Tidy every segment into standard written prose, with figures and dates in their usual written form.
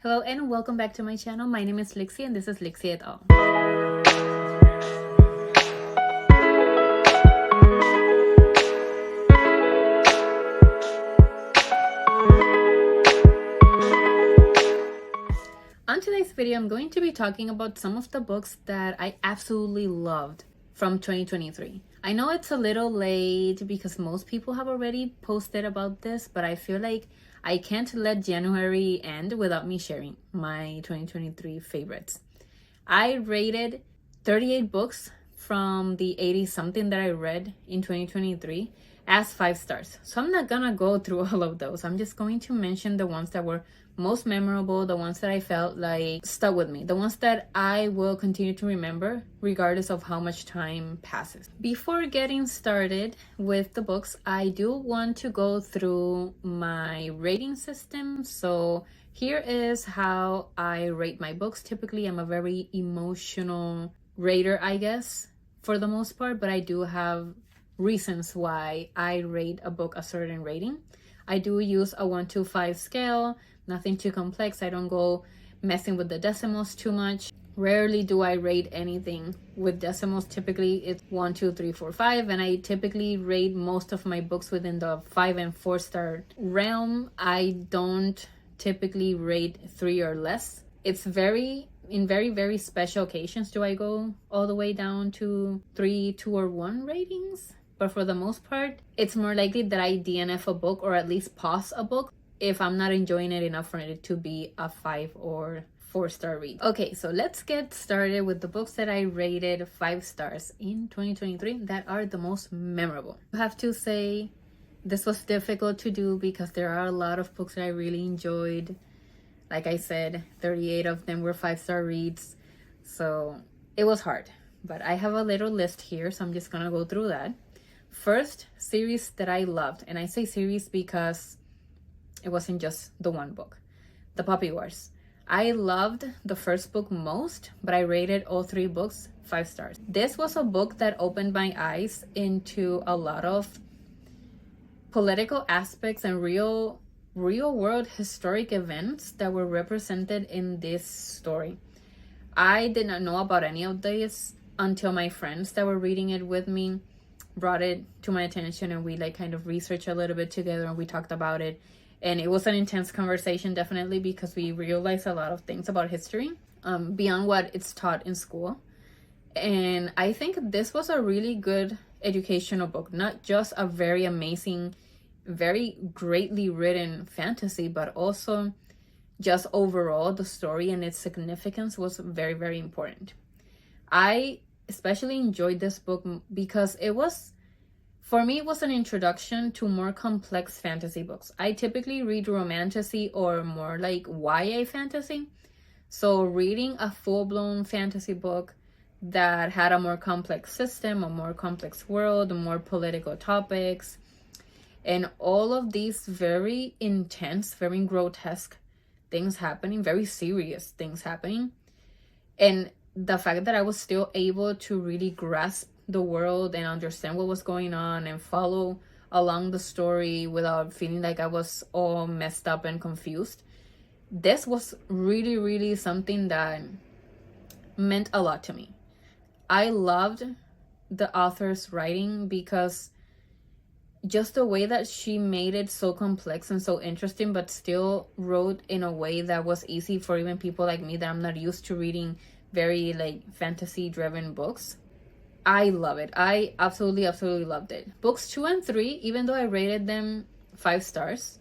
Hello and welcome back to my channel. My name is Lixie and this is Lixie et al. On today's video, I'm going to be talking about some of the books that I absolutely loved from 2023. I know it's a little late because most people have already posted about this, but I feel like I can't let January end without me sharing my 2023 favorites. I rated 38 books from the 80 something that I read in 2023 as 5 stars. So I'm not gonna go through all of those. I'm just going to mention the ones that were most memorable, the ones that I felt like stuck with me, the ones that I will continue to remember regardless of how much time passes. Before getting started with the books, I do want to go through my rating system. So here is how I rate my books. Typically, I'm a very emotional rater, I guess, for the most part, but I do have reasons why I rate a book a certain rating. I do use a 1 to 5 scale, nothing too complex. I don't go messing with the decimals too much. Rarely do I rate anything with decimals. Typically it's 1, 2, 3, 4, 5, and I typically rate most of my books within the 5 and 4 star realm. I don't typically rate 3 or less. It's in very special occasions do I go all the way down to 3, 2, or 1 ratings. But for the most part, it's more likely that I DNF a book or at least pause a book if I'm not enjoying it enough for it to be a 5 or 4 star read. Okay, so let's get started with the books that I rated 5 stars in 2023 that are the most memorable. I have to say this was difficult to do because there are a lot of books that I really enjoyed. Like I said, 38 of them were 5 star reads, so it was hard. But I have a little list here, so I'm just gonna go through that. First series that I loved, and I say series because it wasn't just the one book, The Puppy Wars. I loved the first book most, but I rated all 3 books 5 stars. This was a book that opened my eyes into a lot of political aspects and real world historic events that were represented in this story. I did not know about any of this until my friends that were reading it with me brought it to my attention, and we kind of researched a little bit together and we talked about it. And it was an intense conversation, definitely, because we realized a lot of things about history beyond what it's taught in school. And I think this was a really good educational book, not just a very amazing, very greatly written fantasy, but also just overall the story and its significance was very, very important. I especially enjoyed this book because for me, it was an introduction to more complex fantasy books. I typically read romantasy or more like YA fantasy. So reading a full-blown fantasy book that had a more complex system, a more complex world, more political topics, and all of these very intense, very grotesque things happening, very serious things happening. And the fact that I was still able to really grasp the world and understand what was going on and follow along the story without feeling like I was all messed up and confused. This was really, really something that meant a lot to me. I loved the author's writing because just the way that she made it so complex and so interesting, but still wrote in a way that was easy for even people like me that I'm not used to reading very fantasy driven books. I love it. I absolutely loved it. Books 2 and 3, even though I rated them 5 stars,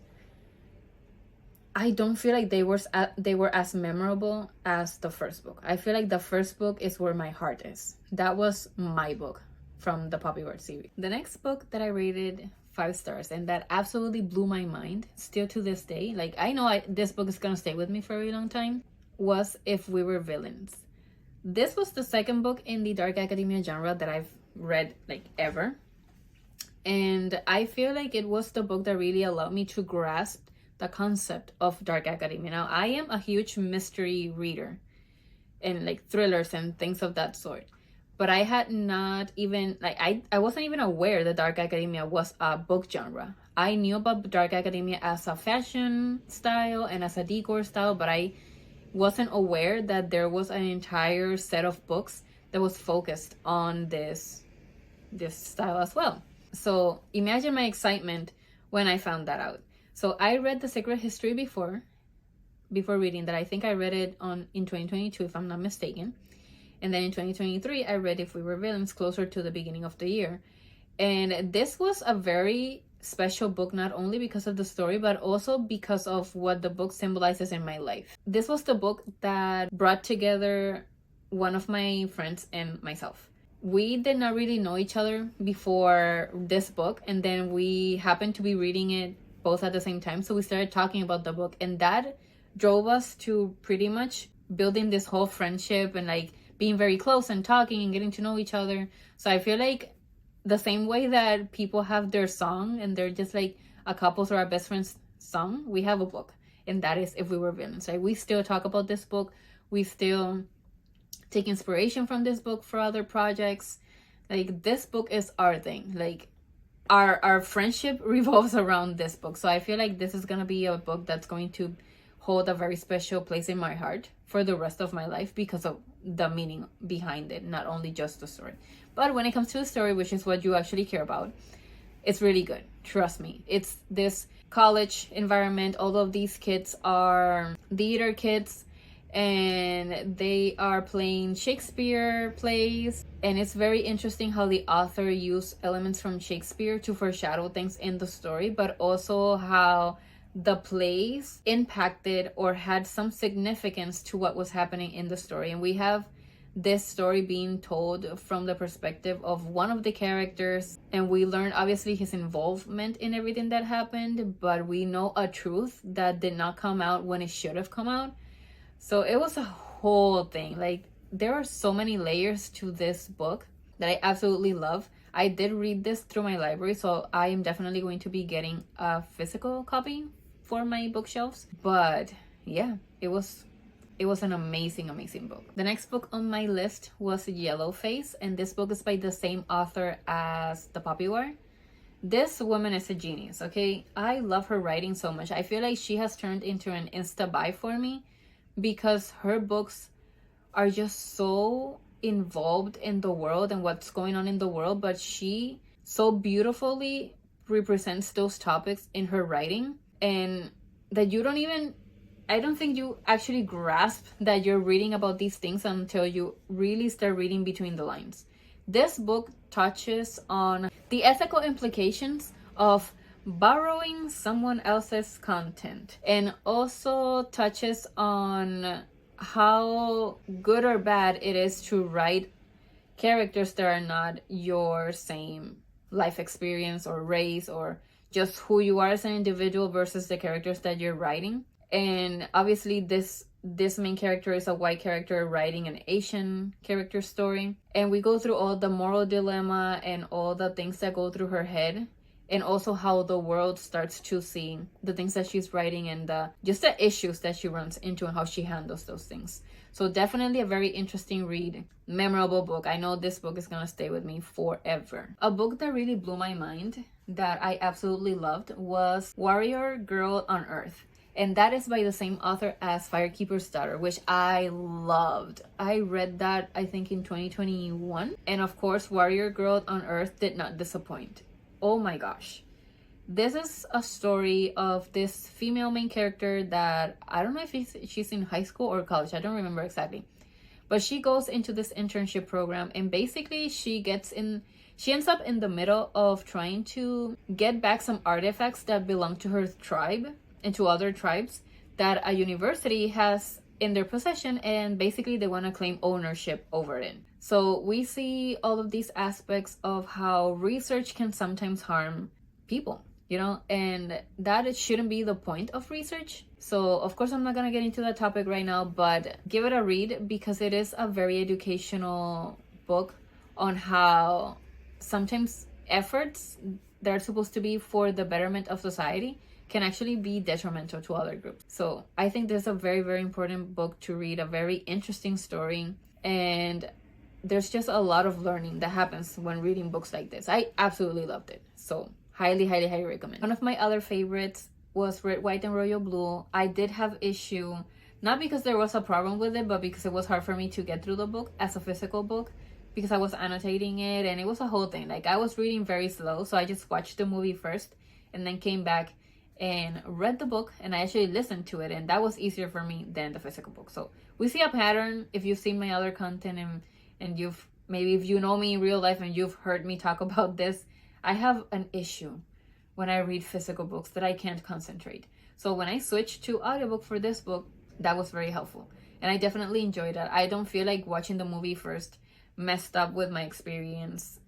I don't feel like they were as memorable as the first book. I feel like the first book is where my heart is. That was my book from the Puppy Wars series. The next book that I rated 5 stars and that absolutely blew my mind still to this day, I know this book is gonna stay with me for a very long time, was If We Were Villains. This was the second book in the dark academia genre that I've read ever. And I feel like it was the book that really allowed me to grasp the concept of dark academia. Now, I am a huge mystery reader and thrillers and things of that sort. But I had not even, I wasn't even aware that dark academia was a book genre. I knew about dark academia as a fashion style and as a decor style, but I wasn't aware that there was an entire set of books that was focused on this style as well. So imagine my excitement when I found that out. So I read The Secret History before reading that. I think I read it in 2022, if I'm not mistaken. And then in 2023, I read If We Were Villains closer to the beginning of the year. And this was a very special book, not only because of the story, but also because of what the book symbolizes in my life. This was the book that brought together one of my friends and myself. We did not really know each other before this book, and then we happened to be reading it both at the same time. So we started talking about the book, and that drove us to pretty much building this whole friendship and like being very close and talking and getting to know each other. So I feel like the same way that people have their song and they're just like a couple's or a best friend's song, we have a book, and that is If We Were Villains. Like, we still talk about this book. We still take inspiration from this book for other projects. Like, this book is our thing. Like, our friendship revolves around this book. So I feel like this is gonna be a book that's going to hold a very special place in my heart for the rest of my life because of the meaning behind it, not only just the story. But when it comes to the story, which is what you actually care about, it's really good. Trust me. It's this college environment. All of these kids are theater kids, and they are playing Shakespeare plays. And it's very interesting how the author used elements from Shakespeare to foreshadow things in the story, but also how the plays impacted or had some significance to what was happening in the story. And we have this story being told from the perspective of one of the characters, and we learn obviously his involvement in everything that happened, but we know a truth that did not come out when it should have come out. So it was a whole thing. Like, there are so many layers to this book that I absolutely love. I did read this through my library, so I am definitely going to be getting a physical copy for my bookshelves. But yeah, it was an amazing book. The next book on my list was Yellowface, and this book is by the same author as The Poppy War. This woman is a genius, okay? I love her writing so much. I feel like she has turned into an insta buy for me because her books are just so involved in the world and what's going on in the world, but she so beautifully represents those topics in her writing, and that I don't think you actually grasp that you're reading about these things until you really start reading between the lines. This book touches on the ethical implications of borrowing someone else's content, and also touches on how good or bad it is to write characters that are not your same life experience or race or just who you are as an individual versus the characters that you're writing. And obviously this main character is a white character writing an Asian character story, and we go through all the moral dilemma and all the things that go through her head, and also how the world starts to see the things that she's writing and just the issues that she runs into and how she handles those things. So definitely a very interesting read, memorable book. I know this book is gonna stay with me forever. A book that really blew my mind that I absolutely loved was Warrior Girl on Earth. And that is by the same author as Firekeeper's Daughter, which I loved. I read that, I think, in 2021. And of course, Warrior Girl on Earth did not disappoint. Oh my gosh. This is a story of this female main character that I don't know if she's in high school or college. I don't remember exactly. But she goes into this internship program, and basically she ends up in the middle of trying to get back some artifacts that belong to her tribe and to other tribes that a university has in their possession, and basically they want to claim ownership over it. So we see all of these aspects of how research can sometimes harm people, you know, and that it shouldn't be the point of research. So of course I'm not gonna get into that topic right now, but give it a read because it is a very educational book on how sometimes efforts that are supposed to be for the betterment of society can actually be detrimental to other groups. So I think this is a very, very important book to read, a very interesting story, and there's just a lot of learning that happens when reading books like this. I absolutely loved it. So highly, highly, highly recommend. One of my other favorites was Red, White, and Royal Blue. I did have issue Not because there was a problem with it, but because it was hard for me to get through the book as a physical book, because I was annotating it and it was a whole thing. Like, I was reading very slow, so I just watched the movie first and then came back and read the book, and I actually listened to it, and that was easier for me than the physical book. So we see a pattern. If you've seen my other content and you've maybe, if you know me in real life and you've heard me talk about this, I have an issue when I read physical books that I can't concentrate. So when I switched to audiobook for this book, that was very helpful, and I definitely enjoyed that. I don't feel like watching the movie first messed up with my experience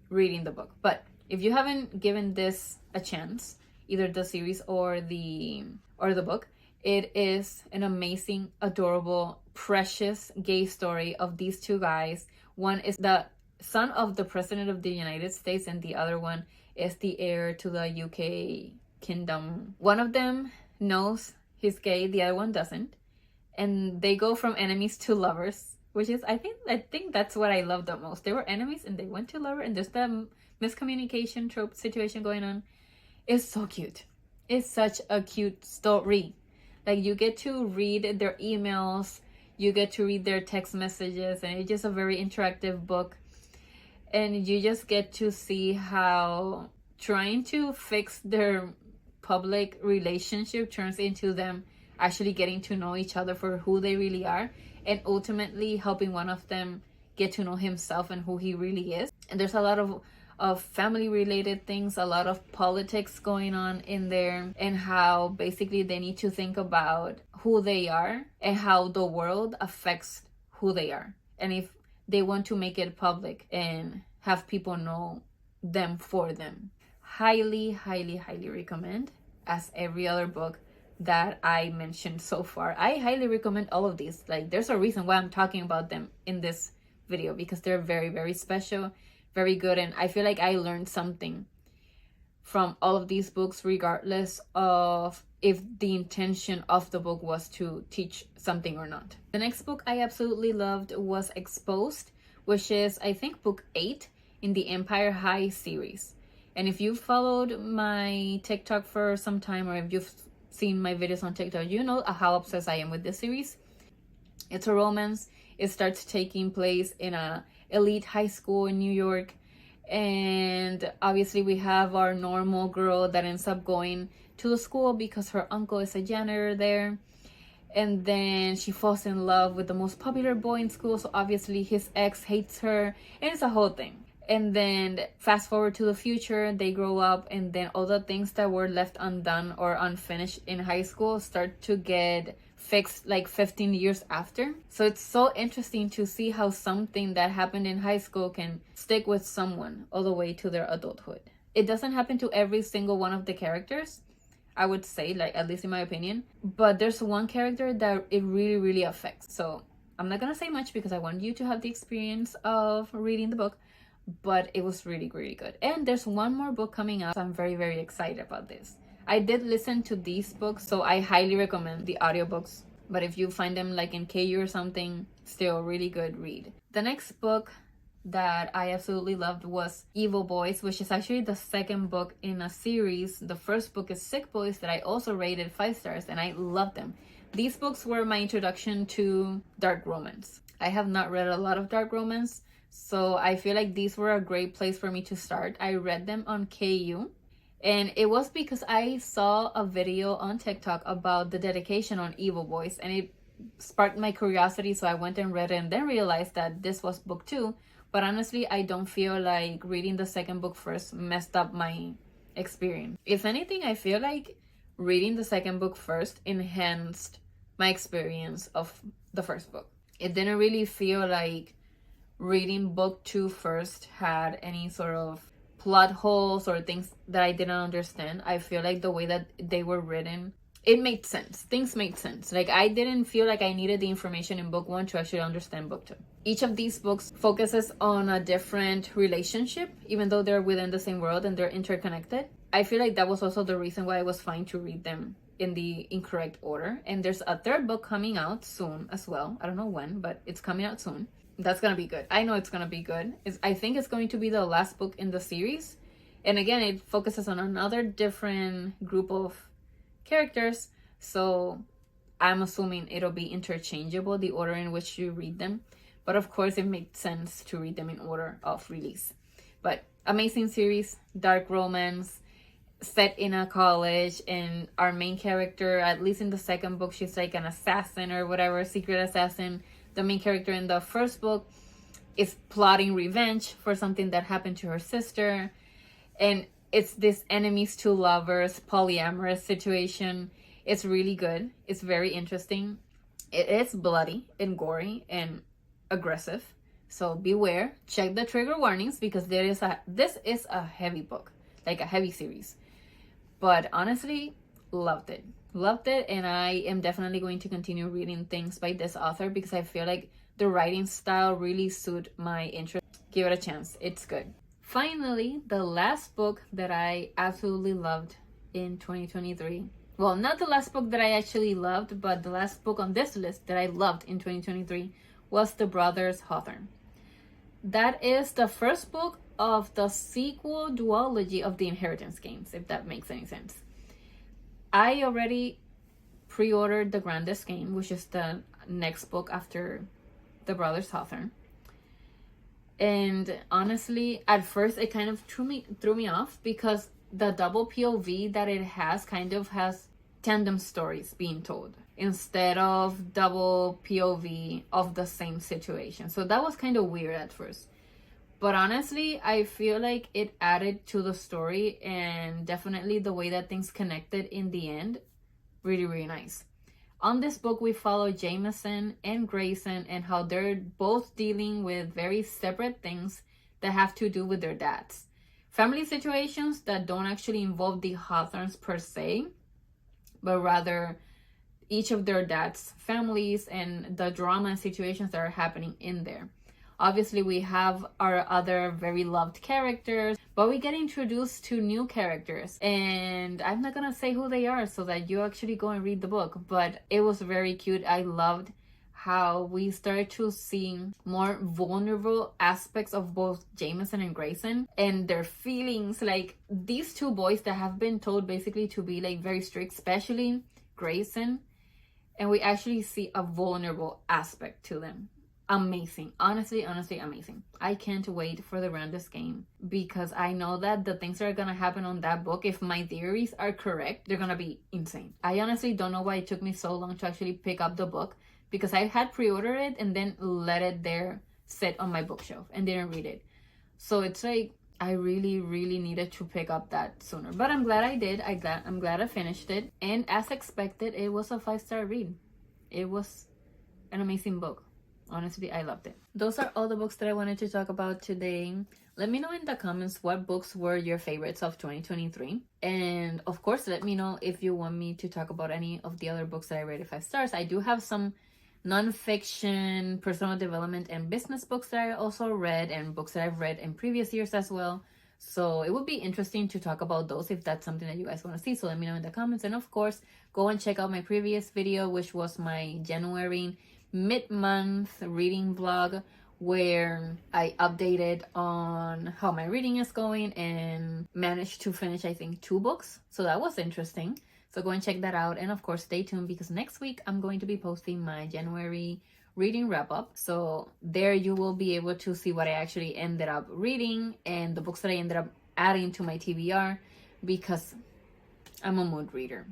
reading the book. But if you haven't given this a chance, either the series or the book, it is an amazing, adorable, precious gay story of these two guys. One is the son of the president of the United States, and the other one is the heir to the UK kingdom. One of them knows he's gay, the other one doesn't, and they go from enemies to lovers, which is, I think that's what I love the most. They were enemies and they went to lover, and there's the miscommunication trope situation going on. It's so cute. It's such a cute story. Like, you get to read their emails, you get to read their text messages, and it's just a very interactive book. And you just get to see how trying to fix their public relationship turns into them actually getting to know each other for who they really are, and ultimately helping one of them get to know himself and who he really is. And there's a lot of family related things, a lot of politics going on in there, and how basically they need to think about who they are and how the world affects who they are, and if they want to make it public and have people know them for them. Highly, highly, highly recommend, as every other book that I mentioned so far. I highly recommend all of these. Like, there's a reason why I'm talking about them in this video, because they're very, very special, very good, and I feel like I learned something from all of these books, regardless of if the intention of the book was to teach something or not. The next book I absolutely loved was Exposed, which is, I think, book 8 in the Empire High series. And if you've followed my TikTok for some time, or if you've seen my videos on TikTok, you know how obsessed I am with this series. It's a romance. It starts taking place in a elite high school in New York, and obviously we have our normal girl that ends up going to the school because her uncle is a janitor there, and then she falls in love with the most popular boy in school, so obviously his ex hates her, and it's a whole thing. And then fast forward to the future, they grow up, and then all the things that were left undone or unfinished in high school start to get fixed like 15 years after. So it's so interesting to see how something that happened in high school can stick with someone all the way to their adulthood. It doesn't happen to every single one of the characters, I would say, like, at least in my opinion, but there's one character that it really, really affects. So I'm not gonna say much because I want you to have the experience of reading the book, but it was really, really good. And there's one more book coming out, so I'm very, very excited about this. I did listen to these books, so I highly recommend the audiobooks, but if you find them like in KU or something, still really good read. The next book that I absolutely loved was Evil Boys, which is actually the second book in a series. The first book is Sick Boys, that I also rated 5 stars, and I loved them. These books were my introduction to dark romance. I have not read a lot of dark romance, so I feel like these were a great place for me to start. I read them on KU, and it was because I saw a video on TikTok about the dedication on Evil Boys, and it sparked my curiosity, so I went and read it, and then realized that this was book 2. But honestly, I don't feel like reading the second book first messed up my experience. If anything, I feel like reading the second book first enhanced my experience of the first book. It didn't really feel like reading book 2 first had any sort of plot holes or things that I didn't understand. I feel like the way that they were written, it made sense. Things made sense. Like, I didn't feel like I needed the information in book 1 to actually understand book 2. Each of these books focuses on a different relationship, even though they're within the same world and they're interconnected. I feel like that was also the reason why I was fine to read them in the incorrect order. And there's a third book coming out soon as well. I don't know when, but it's coming out soon. That's gonna be good. I know it's gonna be good. I think it's going to be the last book in the series. And again, it focuses on another different group of characters. So I'm assuming it'll be interchangeable, the order in which you read them. But of course, it makes sense to read them in order of release. But amazing series, dark romance, set in a college, and our main character, at least in the second book, she's like an assassin or whatever, secret assassin. The main character in the first book is plotting revenge for something that happened to her sister. And it's this enemies to lovers, polyamorous situation. It's really good. It's very interesting. It is bloody and gory and aggressive. So beware. Check the trigger warnings because this is a heavy book, like a heavy series. But honestly, loved it. Loved it, and I am definitely going to continue reading things by this author because I feel like the writing style really suit my interest. Give it a chance. It's good. Finally, the last book that I absolutely loved in 2023. Well, not the last book that I actually loved, but the last book on this list that I loved in 2023 was The Brothers Haor. That is the first book of the sequel duology of the Inheritance games, if that makes any sense. I already pre-ordered The Grandest Game, which is the next book after The Brothers Haor. And honestly, at first it kind of threw me off because the double POV that it has kind of has tandem stories being told instead of double POV of the same situation. So that was kind of weird at first. But honestly, I feel like it added to the story, and definitely the way that things connected in the end, really, really nice. On this book, we follow Jameson and Grayson and how they're both dealing with very separate things that have to do with their dads. Family situations that don't actually involve the Hawthorns per se, but rather each of their dads' families and the drama and situations that are happening in there. Obviously, we have our other very loved characters, but we get introduced to new characters. And I'm not gonna say who they are so that you actually go and read the book, but it was very cute. I loved how we started to see more vulnerable aspects of both Jameson and Grayson and their feelings. Like these two boys that have been told basically to be like very strict, especially Grayson, and we actually see a vulnerable aspect to them. Amazing. Honestly amazing. I can't wait for The Grandest Game because I know that the things that are gonna happen on that book, if my theories are correct, they're gonna be insane. I honestly don't know why it took me so long to actually pick up the book because I had pre-ordered it and then let it there sit on my bookshelf and didn't read it. So it's like I really needed to pick up that sooner, but I'm glad I did. I'm glad I finished it, and as expected, it was a 5-star read. It was an amazing book. Honestly, I loved it. Those are all the books that I wanted to talk about today. Let me know in the comments what books were your favorites of 2023. And of course, let me know if you want me to talk about any of the other books that I rated 5 stars. I do have some nonfiction, personal development, and business books that I also read, and books that I've read in previous years as well. So it would be interesting to talk about those if that's something that you guys want to see. So let me know in the comments. And of course, go and check out my previous video, which was my January mid-month reading vlog, where I updated on how my reading is going and managed to finish, I think, 2 books. So that was interesting. So go and check that out. And of course, stay tuned because next week I'm going to be posting my January reading wrap-up. So there you will be able to see what I actually ended up reading and the books that I ended up adding to my TBR because I'm a mood reader.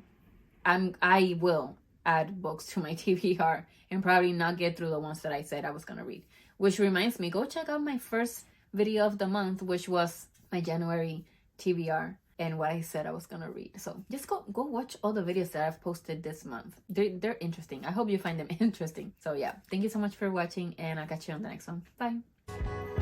I will add books to my TBR and probably not get through the ones that I said I was gonna read. Which reminds me, go check out my first video of the month, which was my January TBR and what I said I was gonna read. So just go watch all the videos that I've posted this month. They're interesting. I hope you find them interesting. So yeah, thank you so much for watching, and I'll catch you on the next one. Bye.